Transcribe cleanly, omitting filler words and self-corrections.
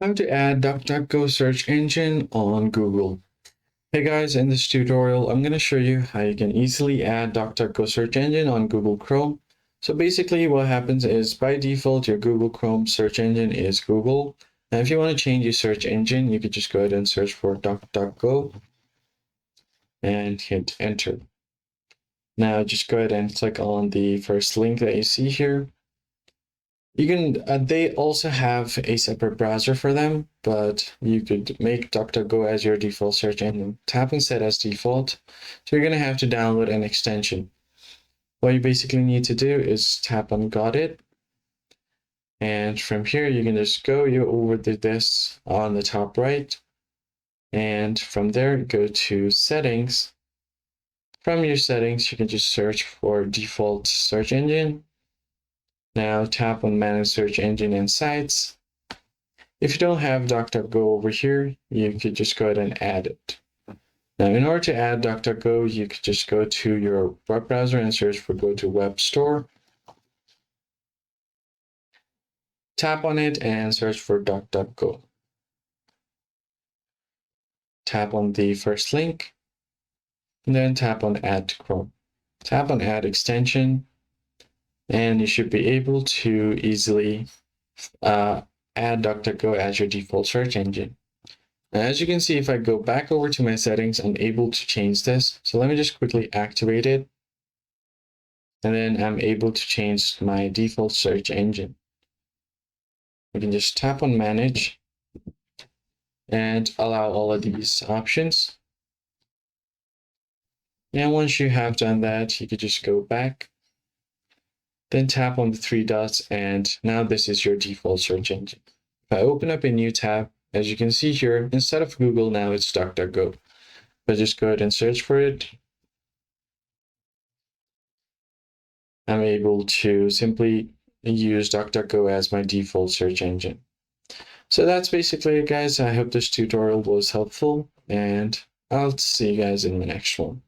How to add DuckDuckGo search engine on Google. Hey guys, in this tutorial, I'm going to show you how you can easily add DuckDuckGo search engine on Google Chrome. So basically what happens is by default, your Google Chrome search engine is Google. Now, if you want to change your search engine, you could just go ahead and search for DuckDuckGo and hit enter. Now just go ahead and click on the first link that you see here. You can, they also have a separate browser for them, but you could make DuckDuckGo as your default search engine. Tap and set as default. So you're going to have to download an extension. What you basically need to do is tap on Got It. And from here, you can just go over to this on the top right. And from there, go to Settings. From your settings, you can just search for default search engine. Now tap on Manage Search Engine and Sites. If you don't have DuckDuckGo over here, you could just go ahead and add it. Now, in order to add DuckDuckGo, you could just go to your web browser and search for Go to Web Store. Tap on it and search for DuckDuckGo. Tap on the first link, and then tap on Add to Chrome. Tap on Add Extension, and you should be able to easily add DuckDuckGo as your default search engine. Now, as you can see, if I go back over to my settings, I'm able to change this. So let me just quickly activate it. And then I'm able to change my default search engine. We can just tap on Manage and allow all of these options. And once you have done that, you could just go back. Then tap on the three dots, and now this is your default search engine. If I open up a new tab, as you can see here, instead of Google, now it's DuckDuckGo. But just go ahead and search for it. I'm able to simply use DuckDuckGo as my default search engine. So that's basically it, guys. I hope this tutorial was helpful, and I'll see you guys in the next one.